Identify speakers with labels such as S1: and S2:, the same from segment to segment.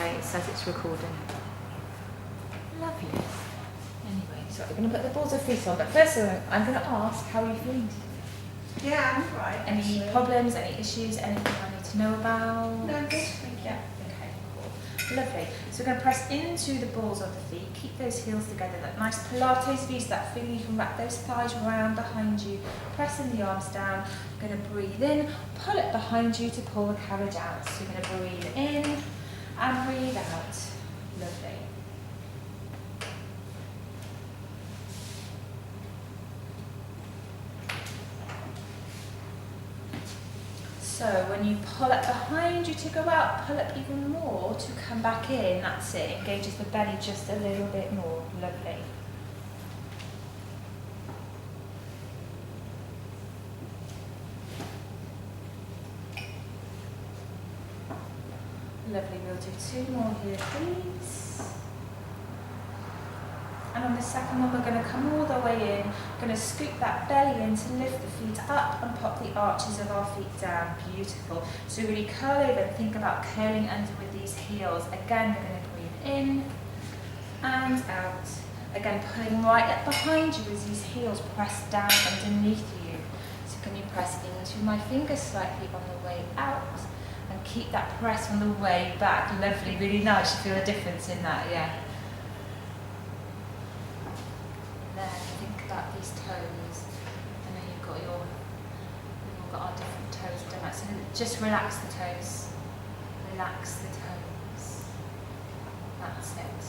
S1: Okay, it says it's recording. Lovely. Anyway, so we're going to put the balls of feet on, but first I'm going to ask, how are you feeling today?
S2: Yeah, I'm right.
S1: Any problems, any issues, anything I need to know about?
S2: No, good, thank you.
S1: Yeah, okay, cool. Lovely. So we're going to press into the balls of the feet, keep those heels together, that nice Pilates V, so that feeling you can wrap those thighs round behind you, pressing the arms down. You're going to breathe in, pull it behind you to pull the carriage out. So you're going to breathe in and breathe out. Lovely. So when you pull it behind you to go out, pull up even more to come back in. That's it. Engages the belly just a little bit more. Lovely. Lovely. We'll do 2 more here, please. And on the second one, we're going to come all the way in, going to scoop that belly in to lift the feet up and pop the arches of our feet down. Beautiful. So really curl over and think about curling under with these heels. Again, we're going to breathe in and out. Again, pulling right up behind you as these heels press down underneath you. So can you press into my fingers slightly on the way out and keep that press on the way back. Lovely. Really nice. You feel a difference in that, yeah. Think about these toes. I know we've all got our different toes done that. So just relax the toes. Relax the toes. That's it.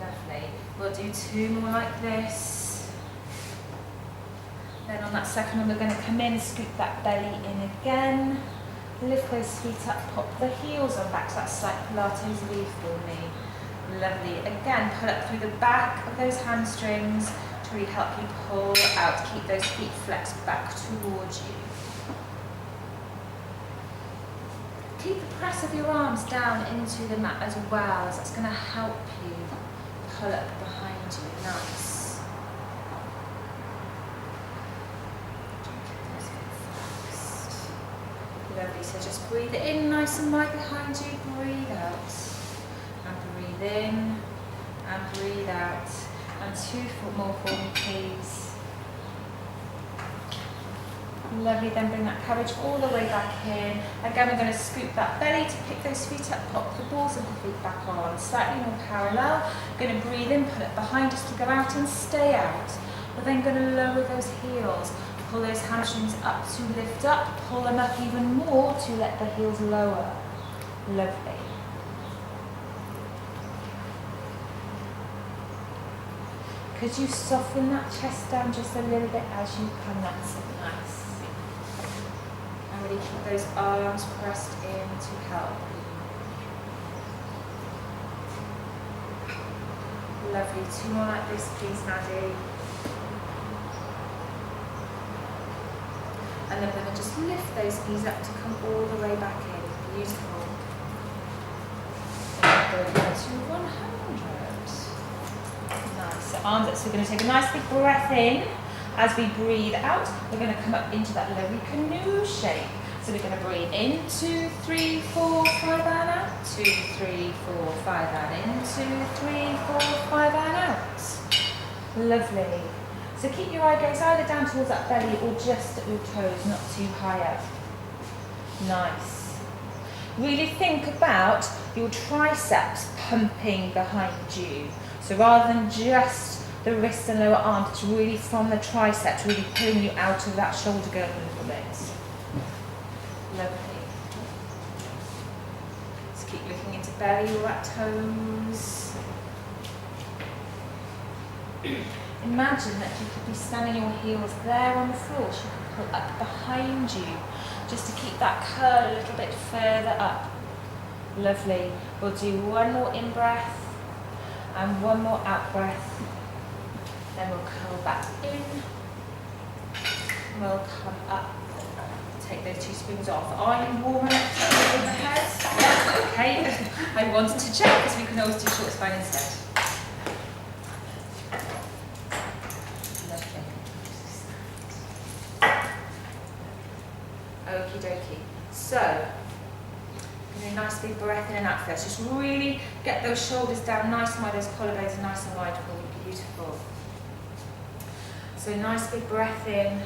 S1: Lovely. We'll do 2 more like this. Then on that second one, we're going to come in, scoop that belly in again. Lift those feet up, pop the heels on back. So that's like Pilates V for me. Lovely. Again, pull up through the back of those hamstrings to really help you pull out. Keep those feet flexed back towards you. Keep the press of your arms down into the mat as well, as that's going to help you pull up behind you. Nice. Lovely. So just breathe in nice and wide behind you. Breathe out. Breathe in and breathe out. And 2 more for me, please. Lovely, then bring that carriage all the way back in. Again, we're going to scoop that belly to pick those feet up, pop the balls of the feet back on, slightly more parallel. Going to breathe in, pull it behind us to go out and stay out. We're then going to lower those heels, pull those hamstrings up to lift up, pull them up even more to let the heels lower. Lovely. Could you soften that chest down just a little bit as you come? That's so nice. And really keep those arms pressed in to help. Lovely. 2 more like this, please, Maddie. And then we're going to just lift those knees up to come all the way back in. Beautiful. And go to 100. Nice. So arms up. So we're going to take a nice big breath in. As we breathe out, we're going to come up into that lovely canoe shape. So we're going to breathe in, 2, 3, 4, 5, and out. 2, 3, 4, 5, and in. 2, 3, 4, 5, and out. Lovely. So keep your eye gaze either down towards that belly or just at your toes, not too high up. Nice. Really think about your triceps pumping behind you. So rather than just the wrists and lower arms, it's really from the triceps, really pulling you out of that shoulder girdle a little bit. Lovely. Just keep looking into belly or at toes. Imagine that you could be standing your heels there on the floor, so you can pull up behind you, just to keep that curl a little bit further up. Lovely. We'll do 1 more in-breath and 1 more out-breath. Then we'll curl back in. We'll come up. Take those 2 spoons off. Are you warm enough to put in the head? Okay. I wanted to check because we can always do short spine instead. Okie dokie. So, Really nice big breath in and out first. Just really get those shoulders down nice and wide, those collarbones are nice and wide for you. Beautiful. So nice big breath in, and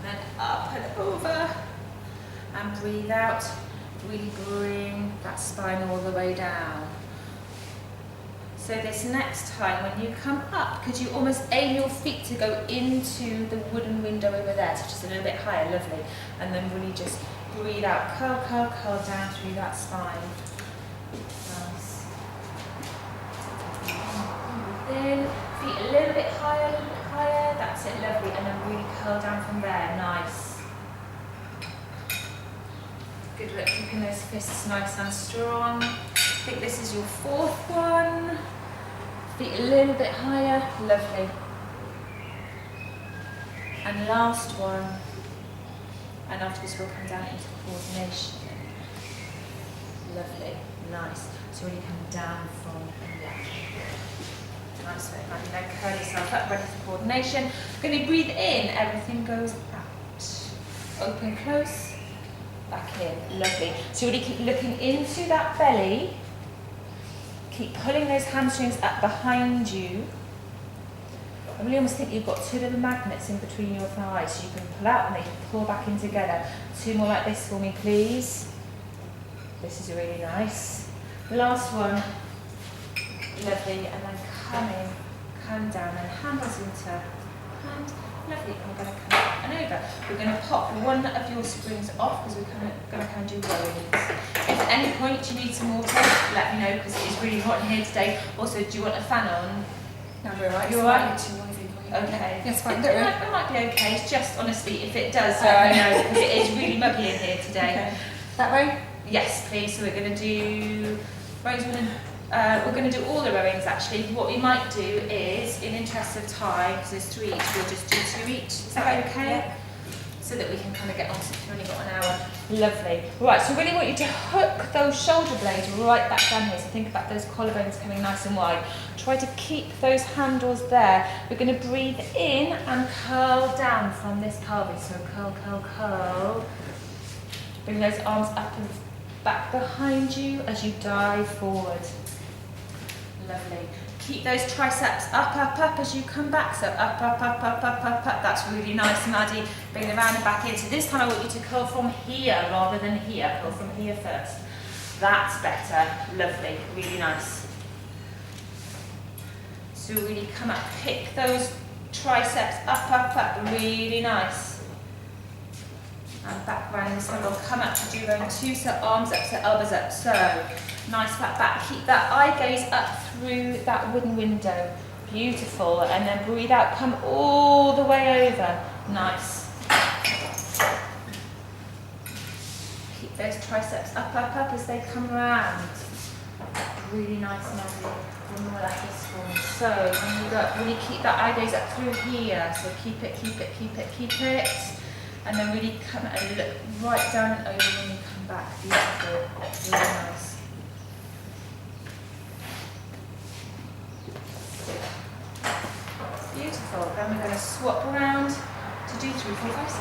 S1: then up and over, and breathe out. Really bring that spine all the way down. So this next time when you come up, could you almost aim your feet to go into the wooden window over there, so just a little bit higher, lovely. And then really just breathe out, curl, curl, curl down through that spine. Nice. Breathe in, feet a little bit higher, that's it, lovely. And then really curl down from there, nice. Good work, keeping those fists nice and strong. I think this is your fourth one. Feet a little bit higher, lovely. And last one. And after this we'll come down into coordination. Lovely, nice. So really come down from left. Nice way, right, now curl yourself up, ready for coordination. Going to breathe in, everything goes out. Open, close. Back in, lovely. So really keep looking into that belly. Keep pulling those hamstrings up behind you. I really almost think you've got two little magnets in between your thighs, so you can pull out and they can pull back in together. Two more like this for me, please. This is really nice. Last one. Lovely, and then come in, come down, and handles into hand. Lovely, and we're going to come up and over. We're going to pop one of your springs off because we're going to come and do rowings. If at any point you need some water, let me know because it is really hot in here today. Also, do you want a fan on?
S2: No, we're alright.
S1: You're alright?
S2: Too noisy for you.
S1: Okay.
S2: Yes, fine.
S1: It might be okay. It's just, honestly, if it does, let me know because it is really muggy in here today.
S2: Okay. That way?
S1: Yes, please. So we're going to do rowings. We're going to do all the rowings actually. What we might do is, in interest of time, because there's 3 each, we'll just do 2 each. Is that okay?
S2: Yeah.
S1: So that we can kind of get on, so we've only got an hour. Lovely. Right, so really want you to hook those shoulder blades right back down here. So think about those collarbones coming nice and wide. Try to keep those handles there. We're going to breathe in and curl down from this pelvis. So curl, curl, curl. Bring those arms up and back behind you as you dive forward. Lovely. Keep those triceps up, up, up as you come back. So up, up, up, up, up, up, up. That's really nice, Maddie. Bring it around and back in. So this time I want you to curl from here rather than here. Curl from here first. That's better. Lovely. Really nice. So really come up. Pick those triceps up, up, up. Really nice. And back around this one. We'll come up to do your own 2. So arms up, so elbows up. So nice flat back. Keep that eye gaze up through that wooden window. Beautiful. And then breathe out. Come all the way over. Nice. Keep those triceps up, up, up as they come round. Really nice, lovely. One more like this one. So when you go up, really keep that eye gaze up through here. So keep it, keep it, keep it, keep it. And then really come and look right down and over when you come back. Beautiful. Really nice. Beautiful. Then we're going to swap around to do 3, 4, 5, 6.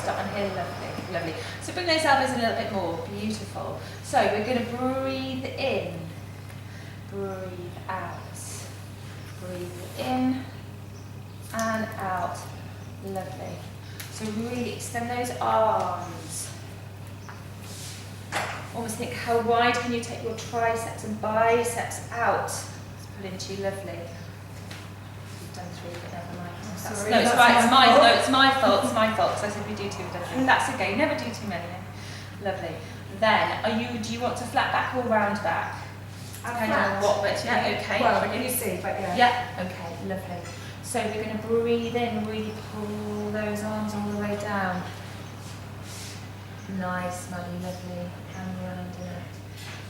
S1: Start on here, lovely, lovely. So bring those elbows a little bit more. Beautiful. So we're going to breathe in, breathe out, breathe in and out. Lovely. So really extend those arms. Almost think how wide can you take your triceps and biceps out. Let's pull into lovely. We've done 3, but never mind.
S2: Sorry,
S1: No, it's
S2: that's
S1: right. It's
S2: my
S1: my
S2: fault.
S1: no, it's my fault. It's my fault. Because I said we do 2, we've done 3. That's okay. Never do too many. Lovely. Then, do you want to flat back or round back? Depending on what bit. Yeah. Okay.
S2: Well, you see, but yeah.
S1: Yeah. Okay. Lovely. So we're going to breathe in, really pull those arms all the way down. Nice, Maddie, lovely. And round it.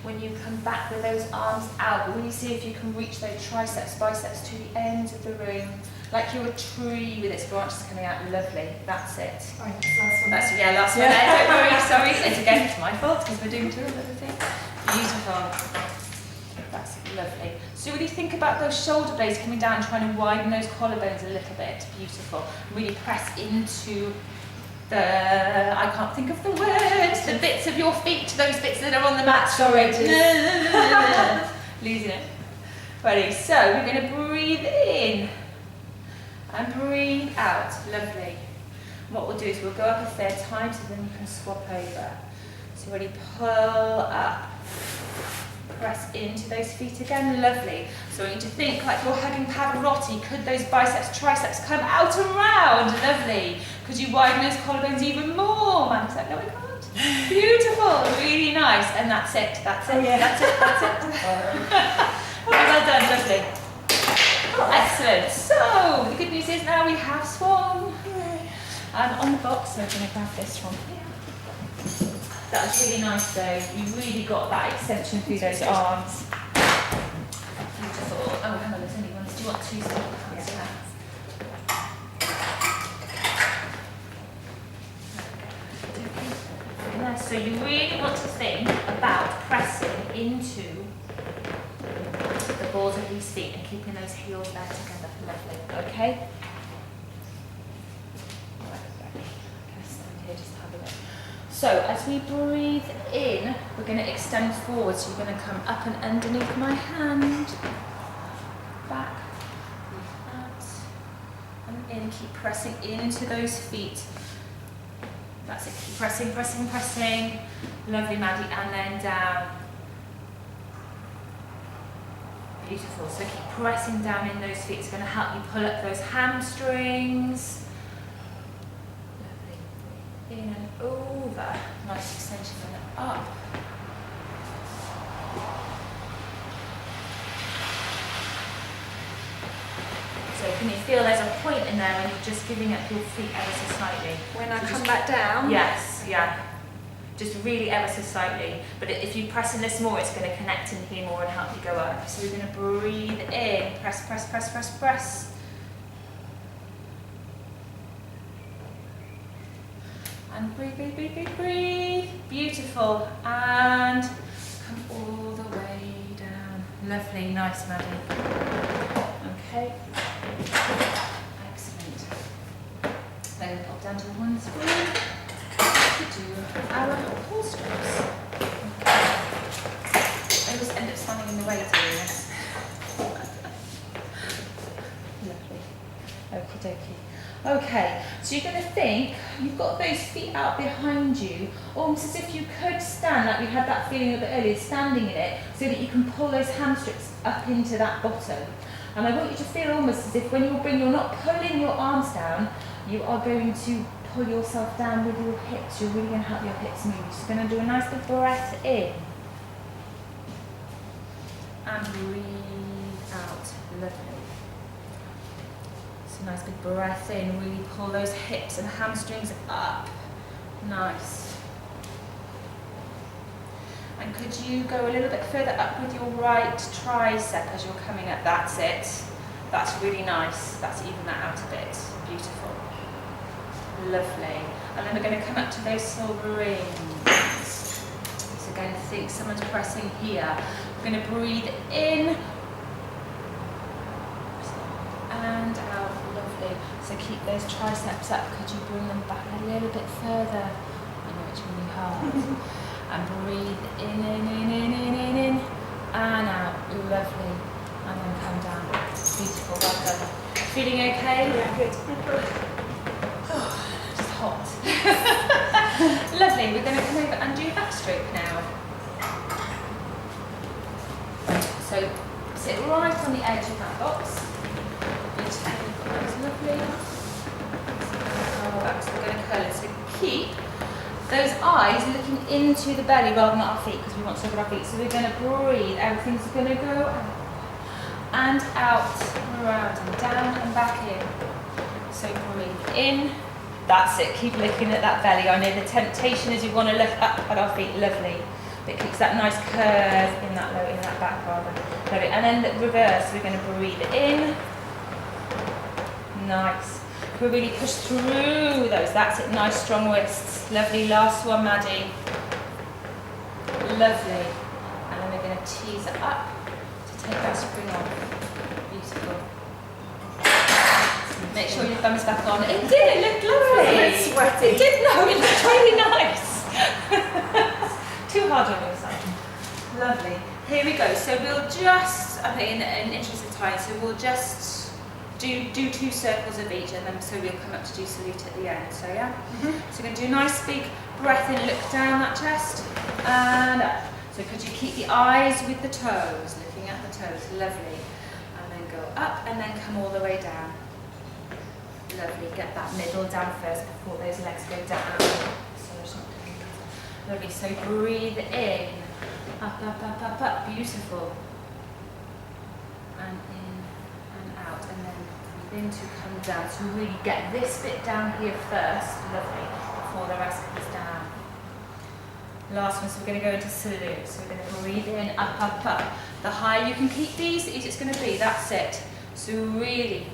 S1: When you come back with those arms out, really see if you can reach those triceps, biceps to the ends of the room. Like you're a tree with its branches coming out. Lovely. That's it.
S2: Right, last one.
S1: That's, yeah, last one there. Don't worry. Sorry. It's again, it's my fault because we're doing 2 of the thing. Beautiful. That's it. Lovely. So really think about those shoulder blades coming down, trying to widen those collarbones a little bit. Beautiful. Really press into the, I can't think of the words, the bits of your feet, those bits that are on the mat.
S2: Sorry.
S1: Losing it. Ready, so we're going to breathe in and breathe out. Lovely. What we'll do is we'll go up a third time, so then you can swap over. So ready, pull up. Press into those feet again, lovely. So I want you to think like you're hugging Pavarotti. Could those biceps, triceps come out and round? Lovely. Could you widen those collarbones even more? Man, is that, no, we can't. Beautiful, really nice. And that's it, that's it, that's it, that's it. Well done, lovely. Excellent. So, the good news is now we have swung. On the box, so I'm going to grab this from here. That was really nice though. You really got that extension through those arms. Beautiful. Oh, hang on, there's only one. Do you want two separate hands? Yeah. So you really want to think about pressing into the balls of these feet and keeping those heels there together. Lovely. Okay? So as we breathe in, we're going to extend forward. So you're going to come up and underneath my hand, back, out, and in. Keep pressing into those feet. That's it. Keep pressing, pressing, pressing. Lovely, Maddie. And then down. Beautiful. So keep pressing down in those feet. It's going to help you pull up those hamstrings. In and over, nice extension and up. So can you feel there's a point in there when you're just giving up your feet ever so slightly?
S2: When I come back down?
S1: Yes, yeah. Just really ever so slightly. But if you press in this more, it's going to connect in here more and help you go up. So we're going to breathe in, press, press, press, press, press. And breathe, breathe, breathe, breathe, breathe. Beautiful. And come all the way down. Lovely, nice, Maddie. Okay. Excellent. Then we pop down to one side. We do our pull straps. I always end up standing in the way doing this. Lovely. Okie dokie. Okay, so you're going to think you've got those feet out behind you, almost as if you could stand, like we had that feeling a bit earlier, standing in it, so that you can pull those hamstrings up into that bottom. And I want you to feel almost as if when you're not pulling your arms down, you are going to pull yourself down with your hips. You're really going to help your hips move. You're just going to do a nice big breath in. And breathe out. Lovely. Nice big breath in, really pull those hips and hamstrings up. Nice. And could you go a little bit further up with your right tricep as you're coming up? That's it. That's really nice. That's even that out a bit. Beautiful. Lovely. And then we're going to come up to those silver rings. So again, think someone's pressing here. We're going to breathe in and out. Lovely. So keep those triceps up. Could you bring them back a little bit further? I know it's really hard. And breathe in, and out. Lovely. And then come down. Beautiful. Well done. Feeling okay?
S2: Yeah, good.
S1: Just hot. Lovely. We're going to come over and do backstroke now. So sit right on the edge of that box. That's lovely. So we're going to curl it. So keep those eyes looking into the belly rather than our feet, because we want to look at our feet. So we're going to breathe. Everything's going to go out and out, around and down and back in. So breathe in. That's it. Keep looking at that belly. I know the temptation is we want to look up at our feet. Lovely. It keeps that nice curve in that low, in that back rather. Lovely. And then the reverse. We're going to breathe in. Nice. We really push through those. That's it. Nice strong wrists. Lovely. Last one, Maddie. Lovely. And then we're going to tease it up to take that spring off. Beautiful. Make sure your thumb is back on. It did, it looked lovely.
S2: It's sweaty.
S1: It did, no, it looked really nice. Too hard on yourself. Lovely. Here we go. So we'll just, I think in interest of time, so we'll just do 2 circles of each, and then so we'll come up to do salute at the end. So yeah. So we're going to do a nice big breath in, look down that chest, and up. So could you keep the eyes with the toes, looking at the toes, lovely. And then go up and then come all the way down. Lovely, get that middle down first before those legs go down. So it's not doing that. Lovely, so breathe in, up, up, up, up, up, beautiful. And in and out, and then breathe in to come down. So really get this bit down here first, lovely, before the rest comes down. Last one, so we're going to go into salute. So we're going to breathe in, up, up, up. The higher you can keep these, the easier it's going to be. That's it. So really,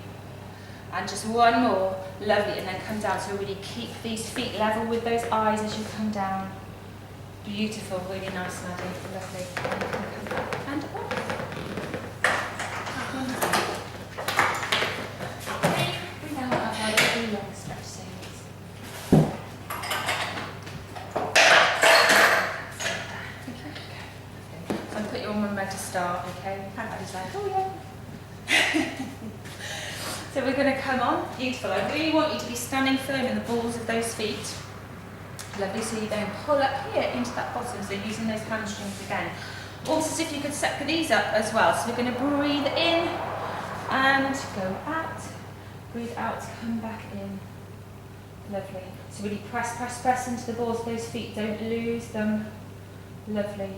S1: and just one more, lovely, and then come down. So really keep these feet level with those eyes as you come down. Beautiful, really nice, Maddie, lovely. And you can come back and up. We now have our little long stretch things. So I'll put you on when we're to start, okay? Maddie's like, oh yeah. So we're going to come on, beautiful. I really want you to be standing firm in the balls of those feet. Lovely, so you then pull up here into that bottom, so using those hamstrings again. Also, as if you could set these up as well. So we're going to breathe in and go out. Breathe out, come back in. Lovely. So really press, press, press into the balls of those feet. Don't lose them. Lovely.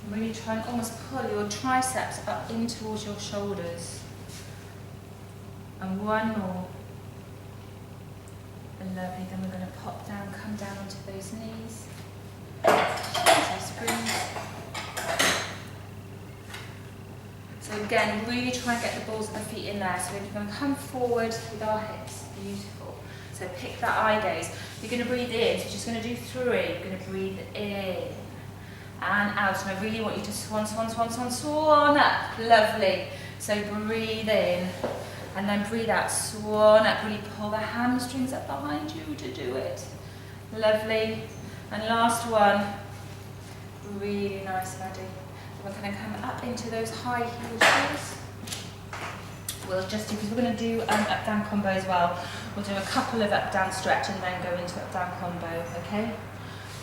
S1: Really try and almost pull your triceps up in towards your shoulders. And one more. And lovely, then we're going to pop down, come down onto those knees. So again, really try and get the balls of the feet in there. So we're going to come forward with our hips. Beautiful. So pick that eye gaze. You're going to breathe in, so you're just going to do 3. You're going to breathe in and out, and I really want you to swan, swan, swan, swan, swan up. Lovely. So breathe in and then breathe out, swan up. Really pull the hamstrings up behind you to do it. Lovely. And last one. Really nice, Maddie. We're going to come up into those high heel shoes. We'll just do, because we're going to do up down combo as well. We'll do a couple of up down stretch and then go into up down combo, okay?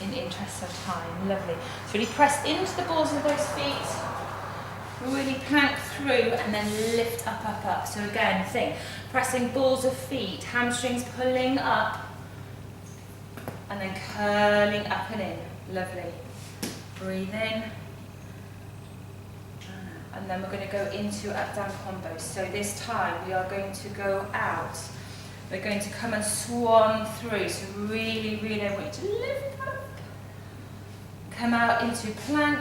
S1: In interest of time. Lovely. So really press into the balls of those feet. Really plank through and then lift up, up, up. So again, think, pressing balls of feet, hamstrings pulling up and then curling up and in. Lovely. Breathe in. And then we're going to go into up down combo. So this time we are going to go out. We're going to come and swan through. So really, really I want you to lift up. Come out into plank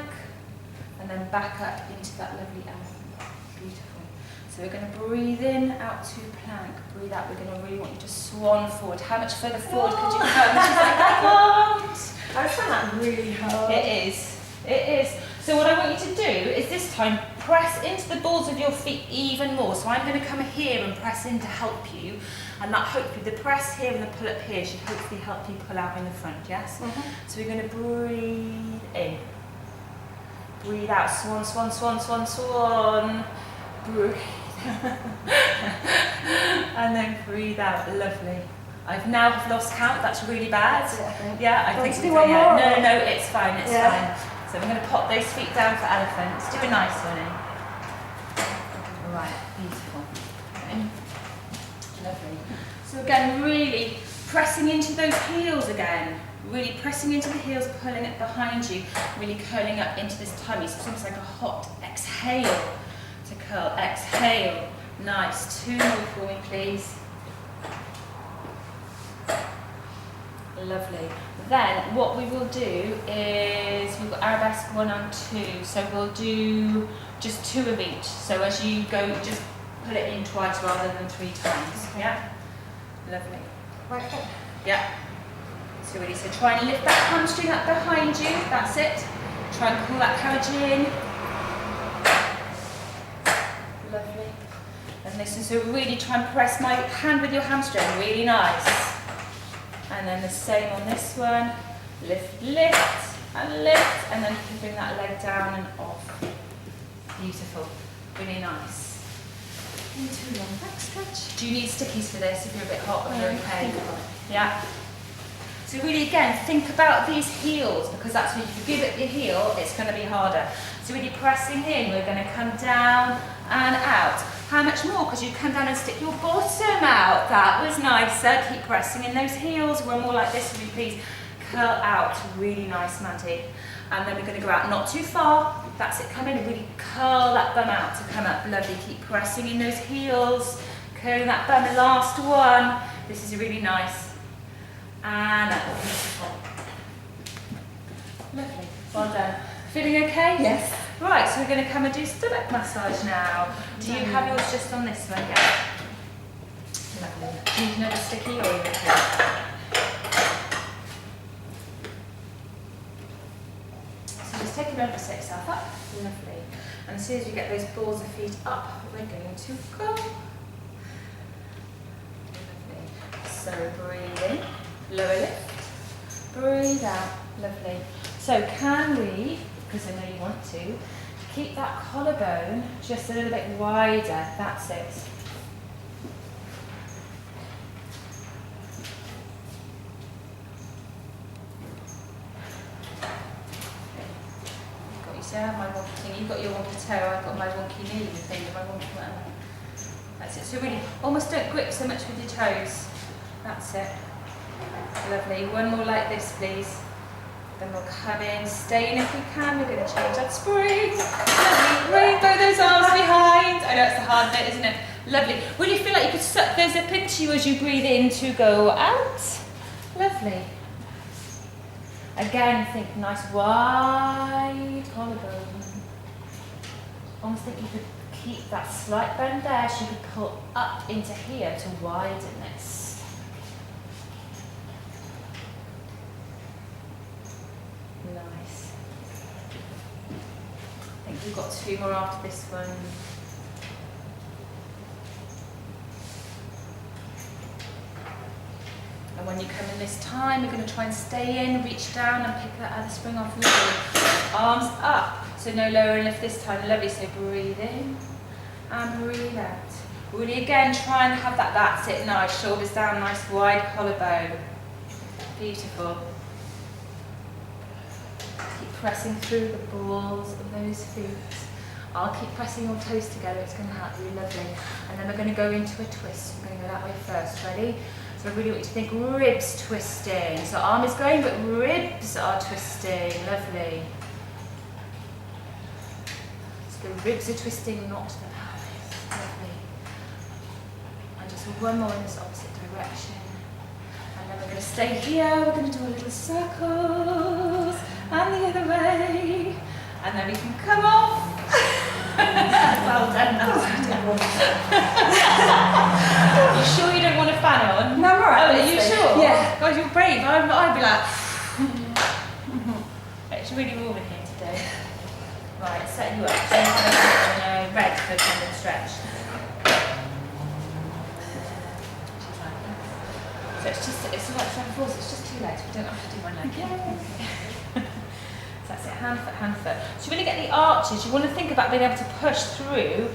S1: and then back up into that lovely elephant. Beautiful. So we're going to breathe in, out to plank. Breathe out. We're going to really want you to swan forward. How much further forward could you come? She's like, I can't.
S2: I found that really hard.
S1: It is. It is. So what I want you to do is this time press into the balls of your feet even more. So I'm going to come here and press in to help you. And that hopefully the press here and the pull up here should hopefully help you pull out in the front, yes? So we're going to breathe in. Breathe out. Swan, swan, swan, swan, swan. Breathe. And then breathe out. Lovely. I've now lost count. That's really bad. Yeah, I think
S2: do one more.
S1: No, it's fine. It's fine. So we're going to pop those feet down for elephants. Do a nice one, eh? All right, beautiful. Okay. Lovely. So again, really pressing into those heels again. Really pressing into the heels, pulling it behind you. Really curling up into this tummy. So it's almost like a hot exhale to curl. Exhale. Nice. 2 more for me, please. Lovely. Then what we will do is we've got arabesque 1 and 2, so we'll do just 2 of each. So as you go, just put it in twice rather than 3 times. Okay. Yeah. Lovely.
S2: Right.
S1: Yeah. So really, so try and lift that hamstring up behind you. That's it. Try and pull that carriage in. Lovely. And this is so really try and press my hand with your hamstring, really nice. And then the same on this one. Lift, lift, and lift, and then you can bring that leg down and off. Beautiful, really nice.
S2: Into long back stretch.
S1: Do you need stickies for this if you're a bit hot or you're in pain? Yeah. So really again, think about these heels, because that's when if you give it your heel, it's going to be harder. So really pressing in, we're going to come down and out. How much more? Because you come down and stick your bottom out. That was nicer. Keep pressing in those heels. One more like this, will you please? Curl out. Really nice, Maddie. And then we're going to go out, not too far. That's it. Come in and really curl that bum out to come up. Lovely. Keep pressing in those heels. Curling that bum. The last one. This is really nice. And beautiful. Lovely. Well done. Feeling okay?
S2: Yes.
S1: Right, so we're going to come and do stomach massage now. Do you have yours just on this one? Yeah. Lovely. Do you need another sticky or are you okay? So just take a moment to set yourself up. Lovely. And as soon as you get those balls of feet up, we're going to go. Lovely. So breathe in, lower lift, breathe out. Lovely. So can we, because I know you want to, keep that collarbone just a little bit wider. That's it. Got you, Sarah, my wonky thing. You've got your wonky toe, I've got my wonky knee, the thing, my wonky whatever. That's it. So really, almost don't grip so much with your toes. That's it. Lovely. One more like this, please. Then we'll come in, stay in if we can. We're going to change that spring. Lovely. Rainbow those arms behind. I know it's the hard bit, isn't it? Lovely. Will you feel like you could suck those up into you as you breathe in to go out? Lovely. Again, think nice wide collarbone. Almost think you could keep that slight bend there so you could pull up into here to widen this. Nice. I think we've got two more after this one. And when you come in this time, we're going to try and stay in, reach down and pick that other spring off. Lovely. Arms up. So no lower and lift this time. Lovely. So breathe in and breathe out. Really again, try and have that. That's it. Nice. Shoulders down, nice wide collarbone. Beautiful. Pressing through the balls of those feet. I'll keep pressing your toes together, it's going to help you, lovely. And then we're going to go into a twist. We're going to go that way first, ready? So I really want you to think ribs twisting. So arm is going, but ribs are twisting, lovely. So the ribs are twisting, not the pelvis, lovely. And just one more in this opposite direction. And then we're going to stay here, we're going to do a little circles. And the other way, and then we can come off. Well done. You sure you don't want a fan on?
S2: No, I'm alright.
S1: Oh, are you sure?
S2: Yeah.
S1: God, you're brave. I'd be like. It's really warm in here today. Right, set you up. So you have a red for tendon stretch. So it's like 7 4, so it's just 2 legs. We don't have to do one leg.
S2: Okay.
S1: That's it, hand foot, hand foot. So when you get the arches, you want to think about being able to push through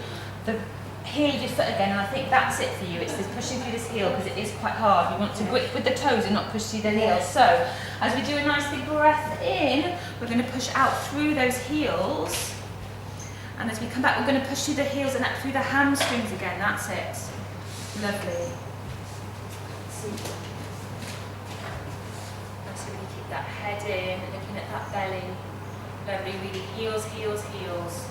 S1: the heel of your foot again, and I think that's it for you. It's this pushing through this heel because it is quite hard. You want to grip with the toes and not push through the heels. So as we do a nice big breath in, we're going to push out through those heels. And as we come back, we're going to push through the heels and up through the hamstrings again. That's it. Lovely. See. That head in, looking at that belly. Lovely, really heels, heels, heels.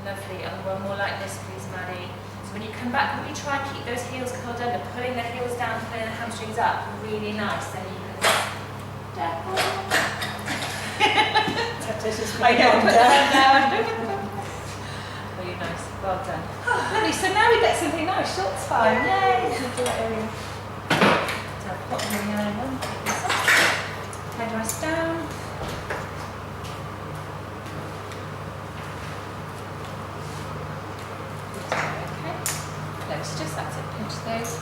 S1: Lovely, and one more like this, please, Maddie. So when you come back, really try and keep those heels curled under, pulling the heels down, pulling the hamstrings up. Really nice. Then you can step on. I know, put the hand down. Really nice, well done. Lovely, so now we get something nice, short spine. Yay! Do that area. Pop them in the other one. Head rest down. Okay. Close, just that's it. Pinch those.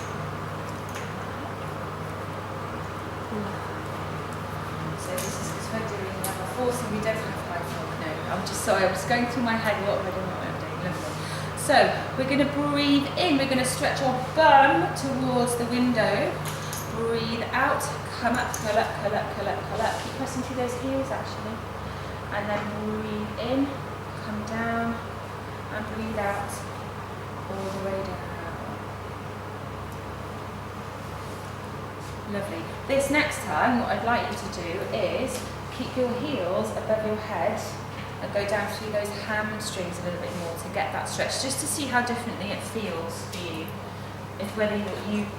S1: So this is because we're doing level 4, so we don't have 5 o'clock. No, I'm just sorry. I was going through my head what am I doing, what I'm doing. Lovely. So we're going to breathe in. We're going to stretch our bum towards the window. Breathe out. Come up, curl up, curl up, curl up, curl up. Keep pressing through those heels actually. And then breathe in. Come down. And breathe out. All the way down. Lovely. This next time, what I'd like you to do is keep your heels above your head and go down through those hamstrings a little bit more to get that stretch, just to see how differently it feels for you. If whether you've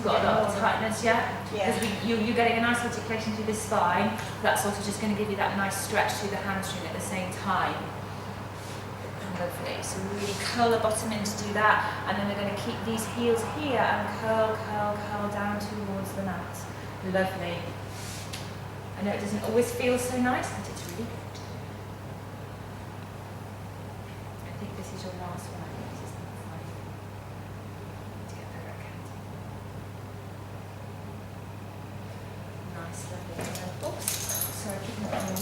S1: got a lot of tightness yet, because you're getting a nice articulation through the spine. That's also just going to give you that nice stretch through the hamstring at the same time. Lovely. So really curl the bottom in to do that, and then we're going to keep these heels here and curl, curl, curl down towards the mat. Lovely. I know it doesn't always feel so nice, but it's really good. I think this is your last one. I think this is number 5. To get better at counting. Nice, lovely. Oops. Sorry, keep that on.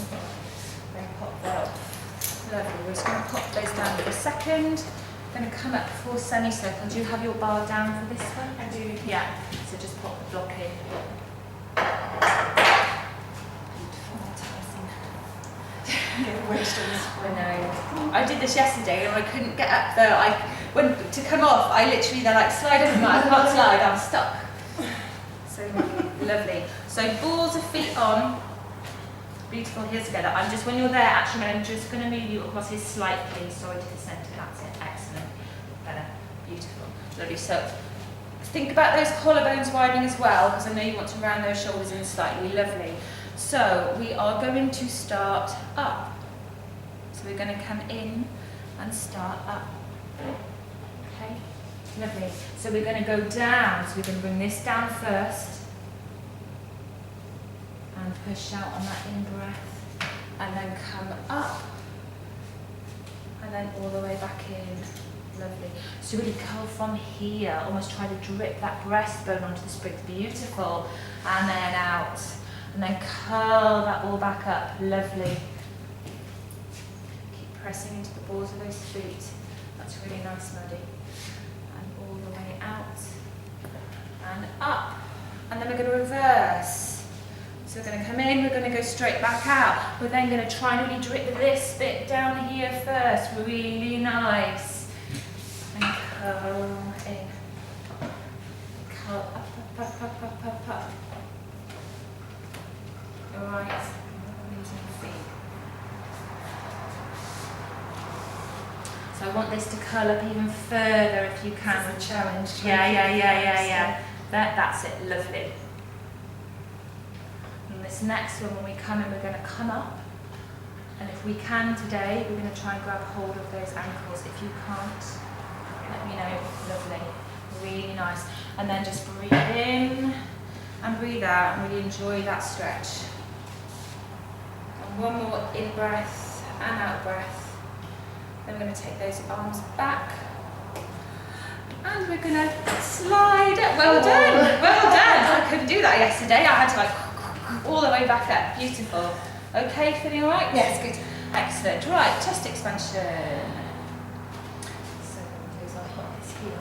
S1: Then pop that up. Lovely. We're just going to pop those down for a second. Going to come up for semicircle. Do you have your bar down for this one?
S2: I do.
S1: Yeah. So just pop the block in. I know. I did this yesterday and I couldn't get up there. When to come off, I literally they're like slide over my. I can't slide. I'm stuck. So lovely. So balls of feet on. Beautiful heels together. I'm just when you're there, actually, I'm just going to move you across here slightly. Sorry to the centre. That's it. Excellent. Better. Beautiful. Lovely. So think about those collarbones widening as well, because I know you want to round those shoulders in slightly. Lovely. So we are going to start up. So we're going to come in and start up. Okay. Lovely. So we're going to go down. So we're going to bring this down first. And push out on that in-breath, and then come up, and then all the way back in. Lovely. So really curl from here, almost try to drip that breastbone onto the springs. Beautiful. And then out, and then curl that all back up. Lovely. Keep pressing into the balls of those feet. That's really nice, Maddie. And all the way out, and up. And then we're going to reverse. So we're going to come in, we're going to go straight back out. We're then going to try and really drip this bit down here first. Really nice. And curl in. Curl up, up, up, up, up, up, up. Alright. Using feet. So I want this to curl up even further if you can.
S2: It's a challenge.
S1: Yeah. That's it. Lovely. This next one, when we come in, we're going to come up, and if we can today, we're going to try and grab hold of those ankles. If you can't, let me know. Lovely, really nice. And then just breathe in and breathe out, and really enjoy that stretch. And one more in breath and out breath. Then we're going to take those arms back, and we're going to slide. Well done, well done. I couldn't do that yesterday. I had to all the way back up. Beautiful. Okay, feeling all right?
S2: Yes, good.
S1: Excellent. Right, chest expansion. So those are hot this heel.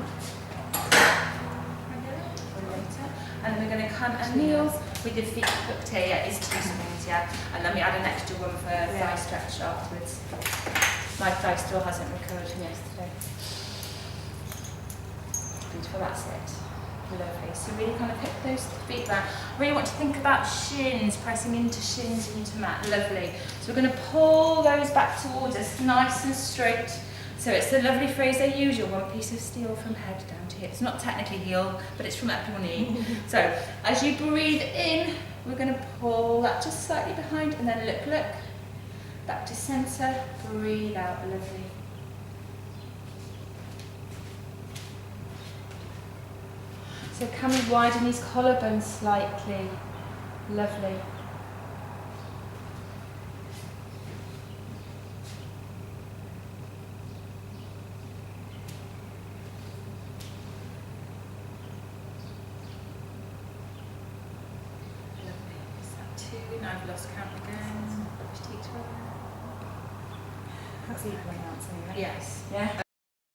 S1: And then we're going to come and kneel with your feet hooked here. Yeah, it's 2 swings, yeah. And then we add an extra one for thigh stretch afterwards. My thigh still hasn't recovered from yesterday. Beautiful, that's it. Lovely. So really kind of hip those feet back. Really want to think about shins, pressing into shins, into mat. Lovely. So we're going to pull those back towards us, nice and straight. So it's the lovely phrase they use, your one piece of steel from head down to hip. It's not technically heel, but it's from up your knee. So as you breathe in, we're going to pull that just slightly behind, and then look, back to centre. Breathe out. Lovely. So can we widen these collarbones slightly? Lovely. I've lost count again.
S2: Take 12.
S1: That's even pronouncing it.
S2: Yes.
S1: Yeah.